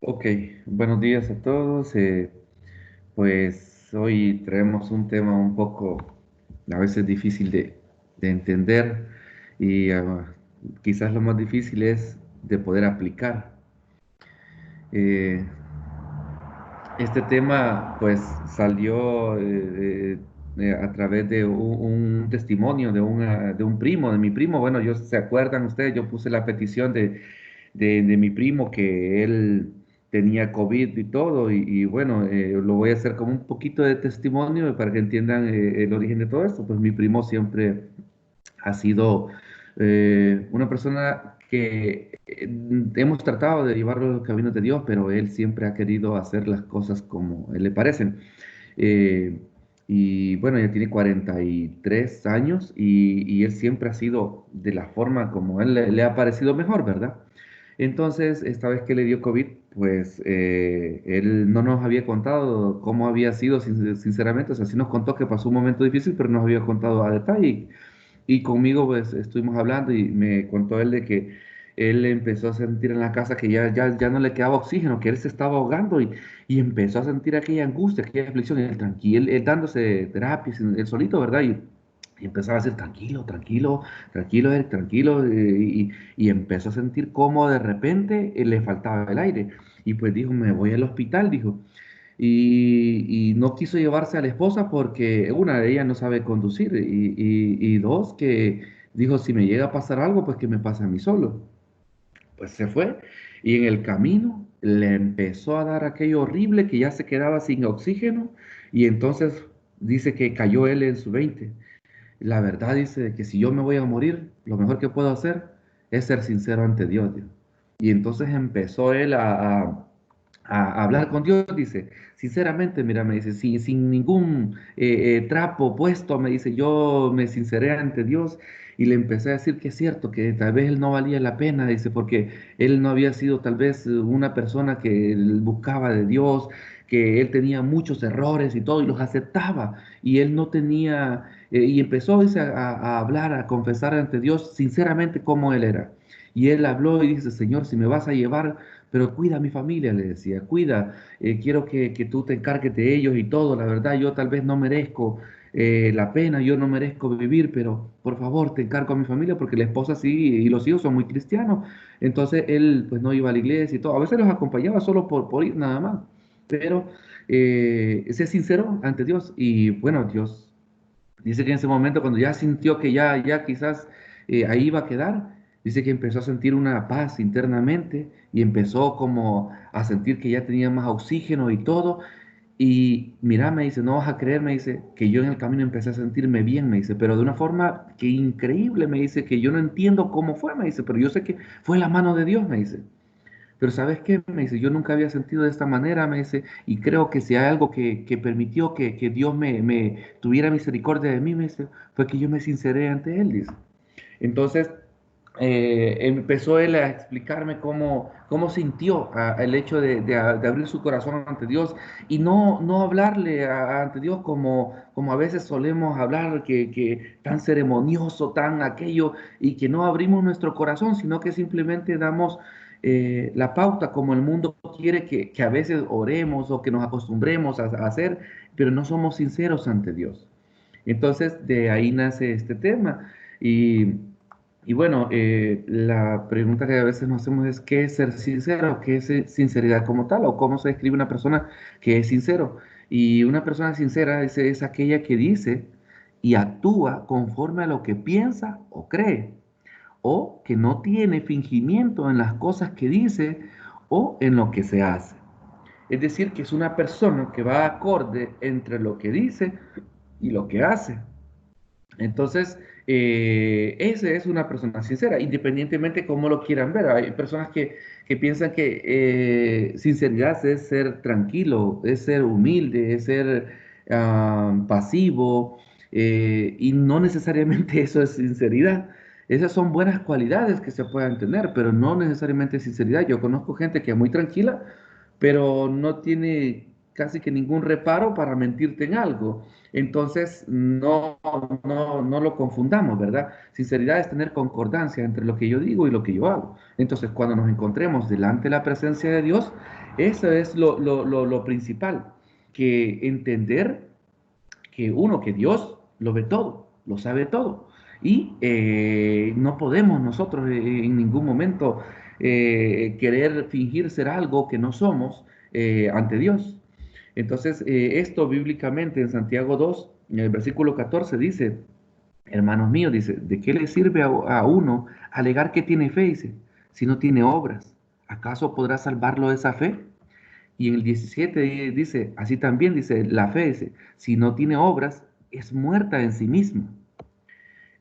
Ok, buenos días a todos. Pues hoy traemos un tema un poco a veces difícil de entender y quizás lo más difícil es de poder aplicar. Eh, este tema pues salió a través de un testimonio de un primo, de mi primo. Bueno, se acuerdan ustedes, yo puse la petición de mi primo que él tenía COVID y todo, y bueno, lo voy a hacer como un poquito de testimonio para que entiendan el origen de todo esto. Pues mi primo siempre ha sido una persona que hemos tratado de llevarlo a los caminos de Dios, pero él siempre ha querido hacer las cosas como él le parecen. Eh, y bueno, ya tiene 43 años y él siempre ha sido de la forma como él le ha parecido mejor, ¿verdad? Entonces, esta vez que le dio COVID, pues él no nos había contado cómo había sido, sinceramente. O sea, sí nos contó que pasó un momento difícil, pero no nos había contado a detalle. Y conmigo, pues, estuvimos hablando y me contó él de que él empezó a sentir en la casa que ya no le quedaba oxígeno, que él se estaba ahogando y empezó a sentir aquella angustia, aquella aflicción, y él tranquilo, él dándose terapias, él solito, ¿verdad? Y empezaba a decir, tranquilo, tranquilo, tranquilo, Eric, tranquilo, y empezó a sentir cómo de repente le faltaba el aire. Y pues dijo, me voy al hospital, dijo. Y no quiso llevarse a la esposa porque, una, ella no sabe conducir y dos, que dijo, si me llega a pasar algo, pues que me pase a mí solo. Pues se fue y en el camino le empezó a dar aquello horrible que ya se quedaba sin oxígeno y entonces dice que cayó él en su 20. La verdad dice que si yo me voy a morir, lo mejor que puedo hacer es ser sincero ante Dios, dijo. Y entonces empezó él a hablar con Dios, dice, sinceramente, mira, me dice, sin ningún trapo puesto, me dice, yo me sinceré ante Dios y le empecé a decir que es cierto, que tal vez él no valía la pena, dice, porque él no había sido tal vez una persona que él buscaba de Dios, que él tenía muchos errores y todo, y los aceptaba, y él no tenía, y empezó, dice, a hablar, a confesar ante Dios sinceramente cómo él era. Y él habló y dice, Señor, si me vas a llevar, pero cuida a mi familia, le decía, cuida, quiero que tú te encargues de ellos y todo. La verdad, yo tal vez no merezco la pena, yo no merezco vivir, pero por favor, te encargo a mi familia porque la esposa sí y los hijos son muy cristianos. Entonces él pues no iba a la iglesia y todo. A veces los acompañaba solo por ir nada más, pero sé sincero ante Dios y bueno, Dios dice que en ese momento, cuando ya sintió que ya quizás ahí iba a quedar, dice que empezó a sentir una paz internamente y empezó como a sentir que ya tenía más oxígeno y todo. Y mira, me dice, no vas a creer, me dice, que yo en el camino empecé a sentirme bien, me dice, pero de una forma que increíble, me dice, que yo no entiendo cómo fue, me dice, pero yo sé que fue la mano de Dios, me dice. Pero ¿sabes qué? Me dice, yo nunca había sentido de esta manera, me dice, y creo que si hay algo que permitió que Dios me tuviera misericordia de mí, me dice, fue que yo me sinceré ante Él, dice. Entonces, empezó él a explicarme cómo sintió el hecho de abrir su corazón ante Dios y no hablarle ante Dios como a veces solemos hablar, que tan ceremonioso, tan aquello, y que no abrimos nuestro corazón, sino que simplemente damos la pauta como el mundo quiere que a veces oremos o que nos acostumbremos a hacer, pero no somos sinceros ante Dios. Entonces, de ahí nace este tema. Y, y bueno, la pregunta que a veces nos hacemos es: ¿qué es ser sincero? ¿Qué es sinceridad como tal? ¿O cómo se describe una persona que es sincero? Y una persona sincera es aquella que dice y actúa conforme a lo que piensa o cree, o que no tiene fingimiento en las cosas que dice o en lo que se hace. Es decir, que es una persona que va acorde entre lo que dice y lo que hace. Entonces, esa es una persona sincera, independientemente cómo lo quieran ver. Hay personas que piensan que sinceridad es ser tranquilo, es ser humilde, es ser pasivo, y no necesariamente eso es sinceridad. Esas son buenas cualidades que se puedan tener, pero no necesariamente sinceridad. Yo conozco gente que es muy tranquila, pero no tiene casi que ningún reparo para mentirte en algo. Entonces, no lo confundamos, ¿verdad? Sinceridad es tener concordancia entre lo que yo digo y lo que yo hago. Entonces, cuando nos encontremos delante de la presencia de Dios, Eso es lo principal, que entender que uno, que Dios lo ve todo, lo sabe todo. Y no podemos nosotros en ningún momento querer fingir ser algo que no somos ante Dios. Entonces, esto bíblicamente en Santiago 2, en el versículo 14 dice, hermanos míos, dice, ¿de qué le sirve a uno alegar que tiene fe? Dice, si no tiene obras, ¿acaso podrá salvarlo de esa fe? Y en el 17 dice, así también dice, la fe, dice, si no tiene obras, es muerta en sí misma.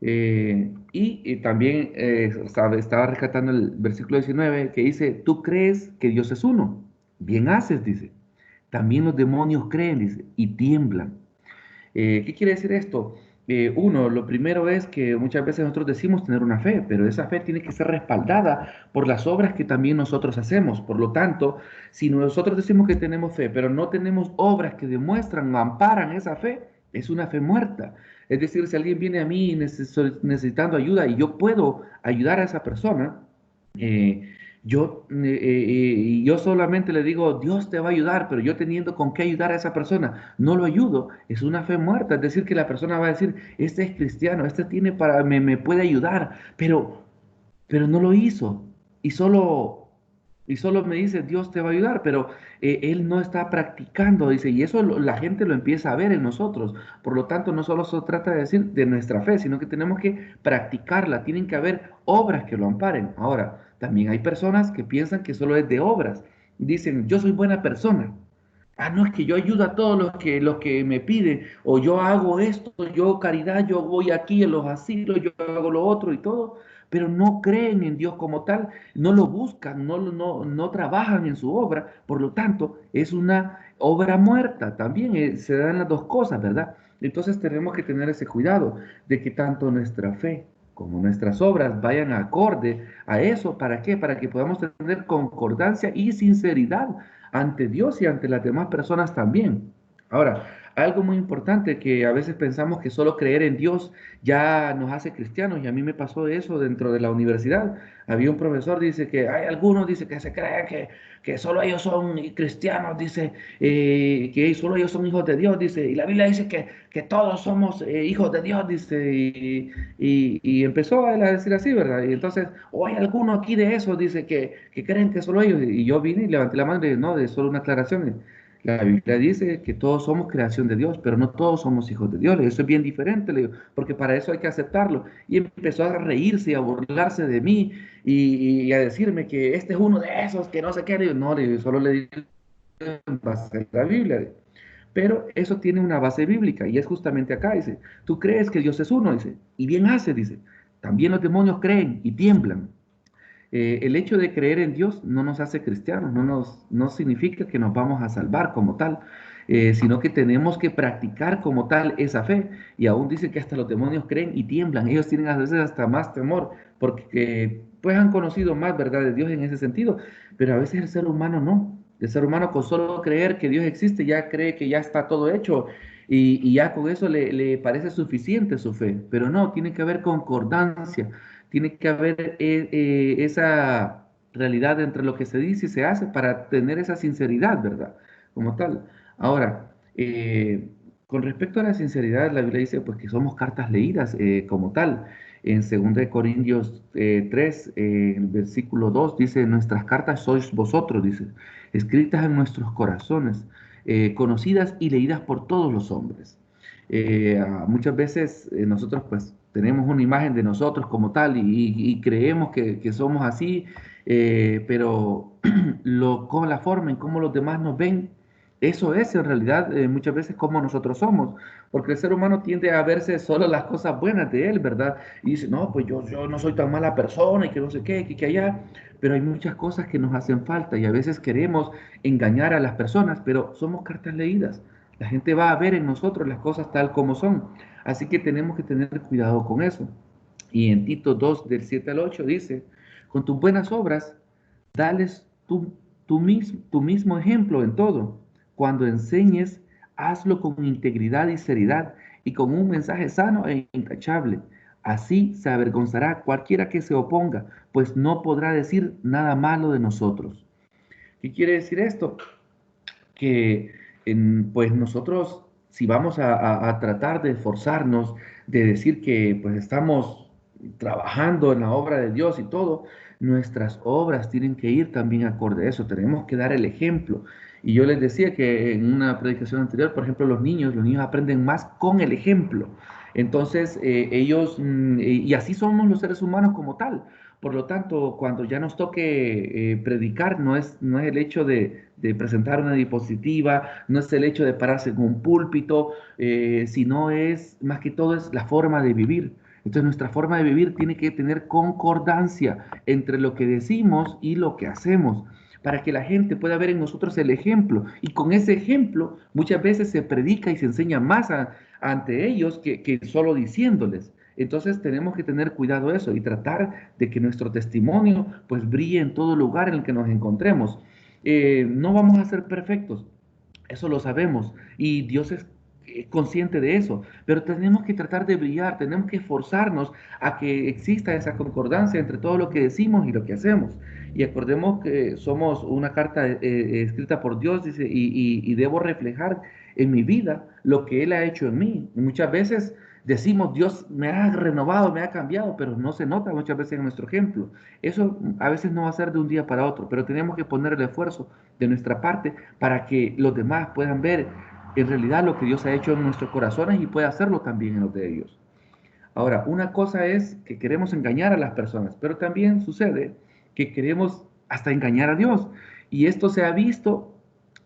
Y también estaba rescatando el versículo 19 que dice, tú crees que Dios es uno. Bien haces, dice. También los demonios creen, dice, y tiemblan. ¿Qué quiere decir esto? Uno, lo primero es que muchas veces nosotros decimos tener una fe, pero esa fe tiene que ser respaldada por las obras que también nosotros hacemos. Por lo tanto, si nosotros decimos que tenemos fe, pero no tenemos obras que demuestran o amparan esa fe, es una fe muerta. Es decir, si alguien viene a mí necesitando ayuda y yo puedo ayudar a esa persona, eh, yo solamente le digo, Dios te va a ayudar, pero yo teniendo con qué ayudar a esa persona, no lo ayudo, es una fe muerta. Es decir, que la persona va a decir, este es cristiano, este tiene me puede ayudar, pero no lo hizo. Y solo, y solo me dice, Dios te va a ayudar, pero él no está practicando, dice, y eso la gente lo empieza a ver en nosotros. Por lo tanto, no solo se trata de decir de nuestra fe, sino que tenemos que practicarla. Tienen que haber obras que lo amparen. Ahora, también hay personas que piensan que solo es de obras. Dicen, yo soy buena persona. Ah, no, es que yo ayudo a todos los que me piden, o yo hago esto, yo caridad, yo voy aquí en los asilos, yo hago lo otro y todo, pero no creen en Dios como tal, no lo buscan, no trabajan en su obra, por lo tanto, es una obra muerta, también se dan las dos cosas, ¿verdad? Entonces tenemos que tener ese cuidado de que tanto nuestra fe como nuestras obras vayan acorde a eso. ¿Para qué? Para que podamos tener concordancia y sinceridad ante Dios y ante las demás personas también. Ahora, algo muy importante que a veces pensamos que solo creer en Dios ya nos hace cristianos, y a mí me pasó eso dentro de la universidad. Había un profesor, dice que hay algunos, dice que se creen que solo ellos son cristianos, dice, que solo ellos son hijos de Dios, dice, y la Biblia dice que todos somos hijos de Dios, dice, y empezó a decir así, ¿verdad? Y entonces, o hay alguno aquí de esos, dice, que creen que solo ellos, y yo vine y levanté la mano y dije, no, de solo una aclaración. La Biblia dice que todos somos creación de Dios, pero no todos somos hijos de Dios. Eso es bien diferente, le digo, porque para eso hay que aceptarlo. Y empezó a reírse y a burlarse de mí y a decirme que este es uno de esos, que no sé qué. Le digo, no, le digo, solo le digo en base a la Biblia. Le digo. Pero eso tiene una base bíblica y es justamente acá, dice, tú crees que Dios es uno, dice, y bien hace, dice, también los demonios creen y tiemblan. El hecho de creer en Dios no nos hace cristianos, no significa que nos vamos a salvar como tal, sino que tenemos que practicar como tal esa fe. Y aún dice que hasta los demonios creen y tiemblan. Ellos tienen a veces hasta más temor, porque pues han conocido más verdad de Dios en ese sentido, pero a veces el ser humano no. El ser humano con solo creer que Dios existe ya cree que ya está todo hecho y ya con eso le parece suficiente su fe, pero no, tiene que haber concordancia, tiene que haber esa realidad entre lo que se dice y se hace para tener esa sinceridad, ¿verdad? Como tal. Ahora, con respecto a la sinceridad, la Biblia dice pues que somos cartas leídas como tal. En 2 Corintios 3, el versículo 2 dice, nuestras cartas sois vosotros, dice, escritas en nuestros corazones, conocidas y leídas por todos los hombres. Muchas veces nosotros pues tenemos una imagen de nosotros como tal y creemos que somos así, pero con la forma en cómo los demás nos ven, eso es en realidad muchas veces como nosotros somos, porque el ser humano tiende a verse solo las cosas buenas de él, ¿verdad? Y dice, no, pues yo no soy tan mala persona y que no sé qué, que allá, pero hay muchas cosas que nos hacen falta y a veces queremos engañar a las personas, pero somos cartas leídas. La gente va a ver en nosotros las cosas tal como son. Así que tenemos que tener cuidado con eso. Y en Tito 2, del 7 al 8 dice, con tus buenas obras, dales tu mismo ejemplo en todo. Cuando enseñes, hazlo con integridad y seriedad y con un mensaje sano e intachable. Así se avergonzará cualquiera que se oponga, pues no podrá decir nada malo de nosotros. ¿Qué quiere decir esto? Que pues nosotros, si vamos a tratar de esforzarnos, de decir que pues estamos trabajando en la obra de Dios y todo, nuestras obras tienen que ir también acorde a eso, tenemos que dar el ejemplo. Y yo les decía que en una predicación anterior, por ejemplo, los niños aprenden más con el ejemplo. Entonces, ellos, y así somos los seres humanos como tal. Por lo tanto, cuando ya nos toque predicar, no es el hecho de presentar una diapositiva, no es el hecho de pararse en un púlpito, sino es, más que todo, es la forma de vivir. Entonces, nuestra forma de vivir tiene que tener concordancia entre lo que decimos y lo que hacemos, para que la gente pueda ver en nosotros el ejemplo. Y con ese ejemplo, muchas veces se predica y se enseña más ante ellos que solo diciéndoles. Entonces tenemos que tener cuidado de eso y tratar de que nuestro testimonio pues brille en todo lugar en el que nos encontremos. No vamos a ser perfectos, eso lo sabemos y Dios es consciente de eso, pero tenemos que tratar de brillar, tenemos que esforzarnos a que exista esa concordancia entre todo lo que decimos y lo que hacemos. Y acordemos que somos una carta escrita por Dios, dice, y debo reflejar en mi vida lo que Él ha hecho en mí. Y muchas veces decimos, Dios me ha renovado, me ha cambiado, pero no se nota muchas veces en nuestro ejemplo. Eso a veces no va a ser de un día para otro, pero tenemos que poner el esfuerzo de nuestra parte para que los demás puedan ver en realidad lo que Dios ha hecho en nuestros corazones y pueda hacerlo también en los de ellos. Ahora, una cosa es que queremos engañar a las personas, pero también sucede que queremos hasta engañar a Dios. Y esto se ha visto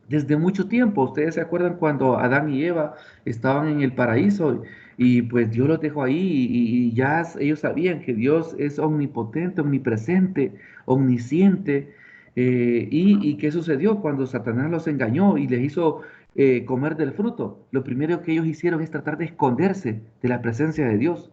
desde mucho tiempo. Ustedes se acuerdan cuando Adán y Eva estaban en el paraíso y pues Dios los dejó ahí y ya ellos sabían que Dios es omnipotente, omnipresente, omnisciente. Y qué sucedió cuando Satanás los engañó y les hizo comer del fruto? Lo primero que ellos hicieron es tratar de esconderse de la presencia de Dios.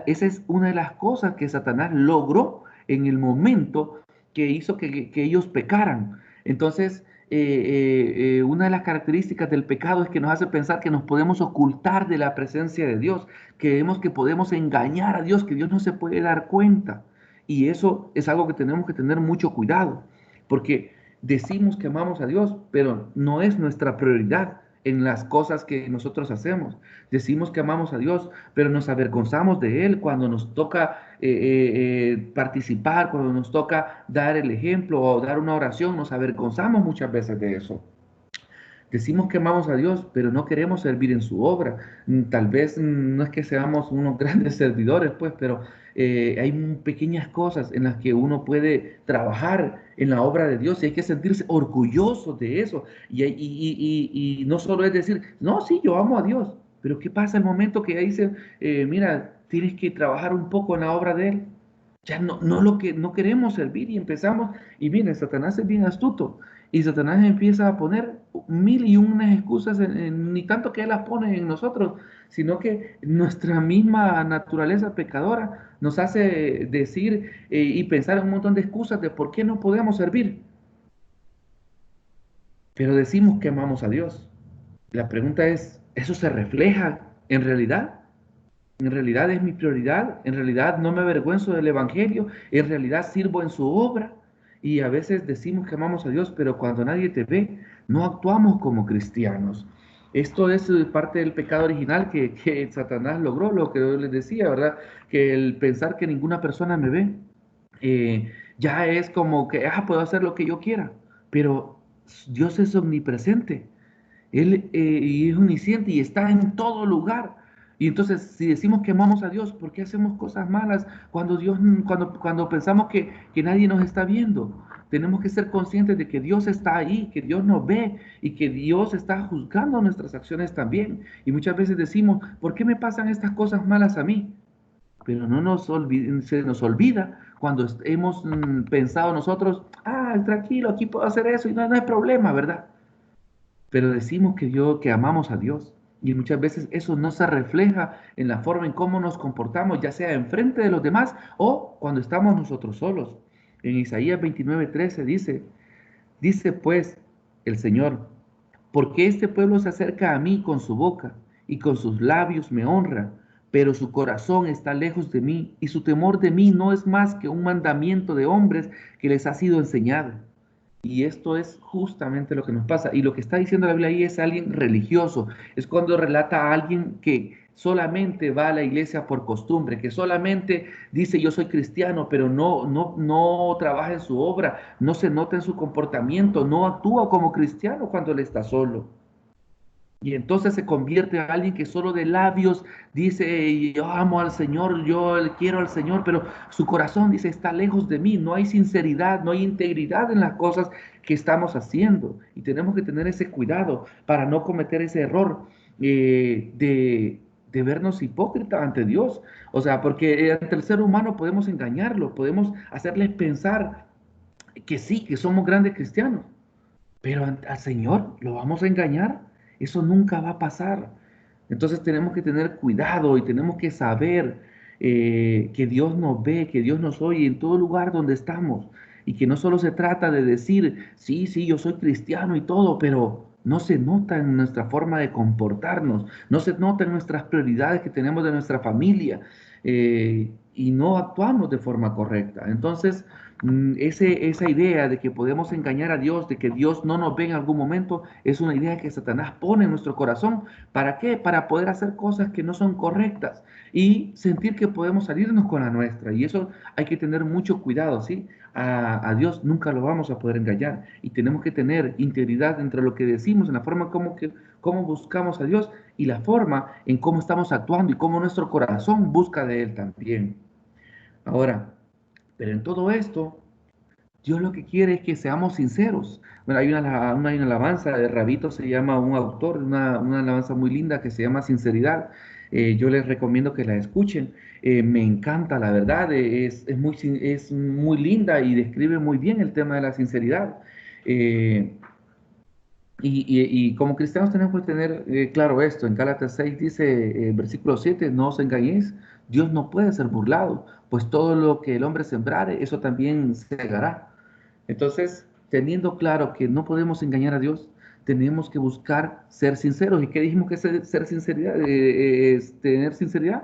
Esa es una de las cosas que Satanás logró en el momento que hizo que ellos pecaran. Entonces, una de las características del pecado es que nos hace pensar que nos podemos ocultar de la presencia de Dios, creemos que podemos engañar a Dios, que Dios no se puede dar cuenta. Y eso es algo que tenemos que tener mucho cuidado, porque decimos que amamos a Dios, pero no es nuestra prioridad en las cosas que nosotros hacemos. Decimos que amamos a Dios, pero nos avergonzamos de Él cuando nos toca participar, cuando nos toca dar el ejemplo o dar una oración, nos avergonzamos muchas veces de eso. Decimos que amamos a Dios, pero no queremos servir en su obra. Tal vez no es que seamos unos grandes servidores, pues, pero hay pequeñas cosas en las que uno puede trabajar en la obra de Dios y hay que sentirse orgulloso de eso. Y no solo es decir, no, sí, yo amo a Dios, pero ¿qué pasa el momento que ya dice, mira, tienes que trabajar un poco en la obra de Él? Ya no queremos servir y empezamos, y miren, Satanás es bien astuto, y Satanás empieza a poner mil y unas excusas, ni tanto que él las pone en nosotros, sino que nuestra misma naturaleza pecadora nos hace decir y pensar en un montón de excusas de por qué no podemos servir, pero decimos que amamos a Dios. La pregunta es, ¿eso se refleja en realidad? En realidad es mi prioridad, en realidad no me avergüenzo del Evangelio, en realidad sirvo en su obra. Y a veces decimos que amamos a Dios, pero cuando nadie te ve, no actuamos como cristianos. Esto es parte del pecado original que Satanás logró, lo que yo les decía, ¿verdad? Que el pensar que ninguna persona me ve, ya es como que, puedo hacer lo que yo quiera, pero Dios es omnipresente. Él y es omnisciente y está en todo lugar. Y entonces, si decimos que amamos a Dios, ¿por qué hacemos cosas malas cuando cuando pensamos que nadie nos está viendo? Tenemos que ser conscientes de que Dios está ahí, que Dios nos ve y que Dios está juzgando nuestras acciones también. Y muchas veces decimos, ¿por qué me pasan estas cosas malas a mí? Pero se nos olvida cuando hemos pensado nosotros, tranquilo, aquí puedo hacer eso y no hay problema, ¿verdad? Pero decimos que amamos a Dios. Y muchas veces eso no se refleja en la forma en cómo nos comportamos, ya sea enfrente de los demás o cuando estamos nosotros solos. En Isaías 29:13 dice pues el Señor, porque este pueblo se acerca a mí con su boca y con sus labios me honra, pero su corazón está lejos de mí y su temor de mí no es más que un mandamiento de hombres que les ha sido enseñado. Y esto es justamente lo que nos pasa. Y lo que está diciendo la Biblia ahí es alguien religioso. Es cuando relata a alguien que solamente va a la iglesia por costumbre, que solamente dice yo soy cristiano, pero no trabaja en su obra, no se nota en su comportamiento, no actúa como cristiano cuando él está solo. Y entonces se convierte en alguien que solo de labios dice, yo amo al Señor, yo quiero al Señor, pero su corazón dice, está lejos de mí, no hay sinceridad, no hay integridad en las cosas que estamos haciendo. Y tenemos que tener ese cuidado para no cometer ese error de vernos hipócritas ante Dios. O sea, porque ante el ser humano podemos engañarlo, podemos hacerle pensar que sí, que somos grandes cristianos, pero al Señor lo vamos a engañar. Eso nunca va a pasar. Entonces tenemos que tener cuidado y tenemos que saber que Dios nos ve, que Dios nos oye en todo lugar donde estamos. Y que no solo se trata de decir, sí, sí, yo soy cristiano y todo, pero no se nota en nuestra forma de comportarnos, no se nota en nuestras prioridades que tenemos de nuestra familia y no actuamos de forma correcta. Entonces, esa idea de que podemos engañar a Dios, de que Dios no nos ve en algún momento, es una idea que Satanás pone en nuestro corazón. ¿Para qué? Para poder hacer cosas que no son correctas y sentir que podemos salirnos con la nuestra. Y eso hay que tener mucho cuidado, ¿sí? A Dios nunca lo vamos a poder engañar y tenemos que tener integridad entre lo que decimos, en la forma como buscamos a Dios y la forma en cómo estamos actuando y cómo nuestro corazón busca de Él también. Ahora, pero en todo esto, Dios lo que quiere es que seamos sinceros. Bueno, hay una alabanza de Rabito, se llama un autor, una alabanza muy linda que se llama Sinceridad. Yo les recomiendo que la escuchen. Me encanta, la verdad, es muy linda y describe muy bien el tema de la sinceridad. Eh, y como cristianos tenemos que tener claro esto. En Gálatas 6 dice, versículo 7, no os engañéis, Dios no puede ser burlado, pues todo lo que el hombre sembrare, eso también segará. Entonces, teniendo claro que no podemos engañar a Dios, tenemos que buscar ser sinceros. ¿Y qué dijimos que ser sinceridad, es tener sinceridad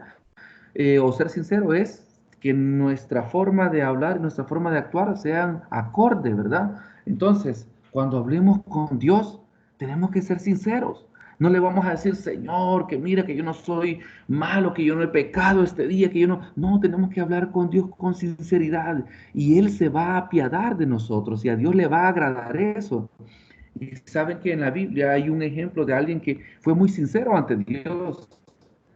o ser sincero es que nuestra forma de hablar, nuestra forma de actuar sean acorde, ¿verdad? Entonces, cuando hablemos con Dios, tenemos que ser sinceros. No le vamos a decir, Señor, que mira que yo no soy malo, que yo no he pecado este día, que yo no... No, tenemos que hablar con Dios con sinceridad y Él se va a apiadar de nosotros y a Dios le va a agradar eso. Y saben que en la Biblia hay un ejemplo de alguien que fue muy sincero ante Dios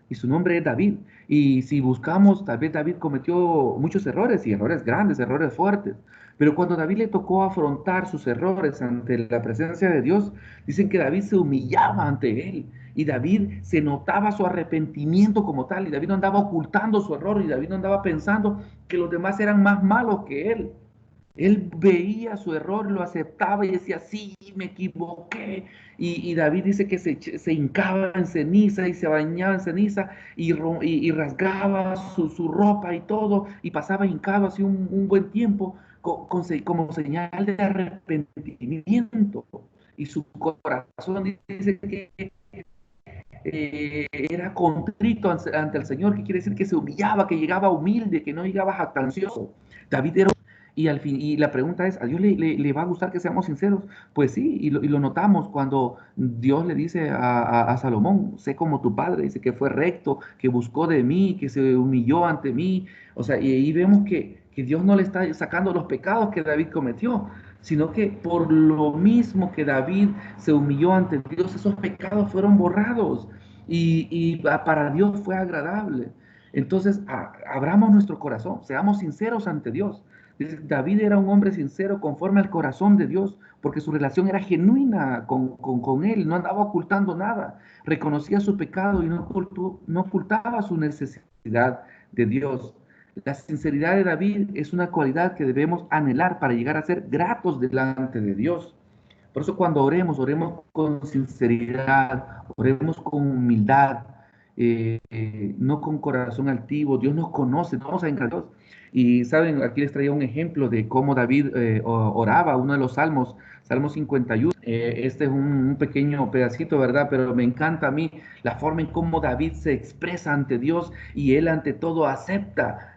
y su nombre es David. Y si buscamos, tal vez David cometió muchos errores y errores grandes, errores fuertes. Pero cuando David le tocó afrontar sus errores ante la presencia de Dios, dicen que David se humillaba ante él. Y David se notaba su arrepentimiento como tal. Y David no andaba ocultando su error. Y David no andaba pensando que los demás eran más malos que él. Él veía su error, lo aceptaba y decía, sí, me equivoqué. Y David dice que se hincaba en ceniza y se bañaba en ceniza y rasgaba su ropa y todo y pasaba hincado así un buen tiempo como señal de arrepentimiento. Y su corazón dice que era contrito ante el Señor, que quiere decir que se humillaba, que llegaba humilde, que no llegaba jactancioso. David era y al fin, y la pregunta es, ¿a Dios le va a gustar que seamos sinceros? Pues sí, y lo notamos cuando Dios le dice a Salomón, sé como tu padre, dice que fue recto, que buscó de mí, que se humilló ante mí. O sea, y ahí vemos que Dios no le está sacando los pecados que David cometió, sino que por lo mismo que David se humilló ante Dios, esos pecados fueron borrados y para Dios fue agradable. Entonces, abramos nuestro corazón, seamos sinceros ante Dios. David era un hombre sincero conforme al corazón de Dios, porque su relación era genuina con él, no andaba ocultando nada, reconocía su pecado y no ocultaba su necesidad de Dios. La sinceridad de David es una cualidad que debemos anhelar para llegar a ser gratos delante de Dios. Por eso cuando oremos, oremos con sinceridad, oremos con humildad, no con corazón altivo. Dios nos conoce, no vamos a engañar a Dios. Y saben, aquí les traía un ejemplo de cómo David oraba, uno de los salmos, Salmo 51. Este es un pequeño pedacito, ¿verdad? Pero me encanta a mí la forma en cómo David se expresa ante Dios y él ante todo acepta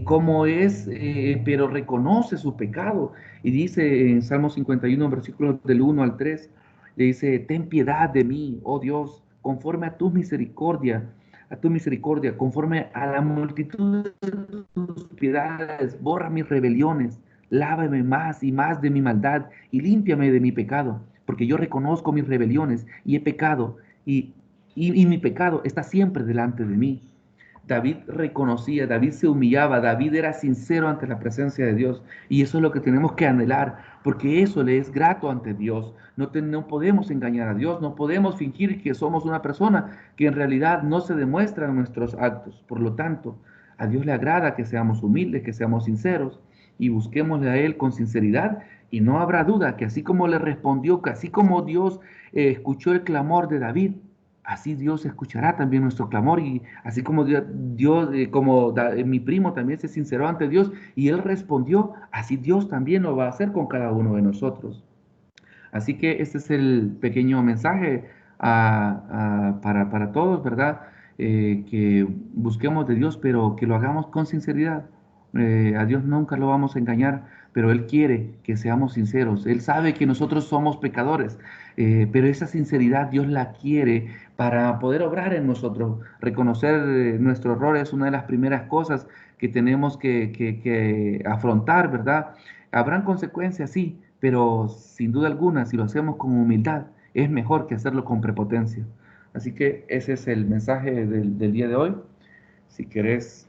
cómo es, pero reconoce su pecado. Y dice en Salmo 51, versículos del 1 al 3, le dice, ten piedad de mí, oh Dios, conforme a tu misericordia, conforme a la multitud de tus piedades, borra mis rebeliones, lávame más y más de mi maldad y límpiame de mi pecado, porque yo reconozco mis rebeliones y he pecado, y, y mi pecado está siempre delante de mí. David reconocía, David se humillaba, David era sincero ante la presencia de Dios. Y eso es lo que tenemos que anhelar, porque eso le es grato ante Dios. No podemos engañar a Dios, no podemos fingir que somos una persona que en realidad no se demuestra en nuestros actos. Por lo tanto, a Dios le agrada que seamos humildes, que seamos sinceros y busquémosle a Él con sinceridad. Y no habrá duda que así como le respondió, que así como Dios escuchó el clamor de David, así Dios escuchará también nuestro clamor y así como mi primo también se sinceró ante Dios y él respondió, así Dios también lo va a hacer con cada uno de nosotros. Así que este es el pequeño mensaje para todos, ¿verdad? Que busquemos de Dios, pero que lo hagamos con sinceridad. A Dios nunca lo vamos a engañar, pero Él quiere que seamos sinceros. Él sabe que nosotros somos pecadores, pero esa sinceridad Dios la quiere para poder obrar en nosotros. Reconocer nuestro error es una de las primeras cosas que tenemos que afrontar, ¿verdad? Habrán consecuencias, sí, pero sin duda alguna, si lo hacemos con humildad, es mejor que hacerlo con prepotencia. Así que ese es el mensaje del día de hoy. Si querés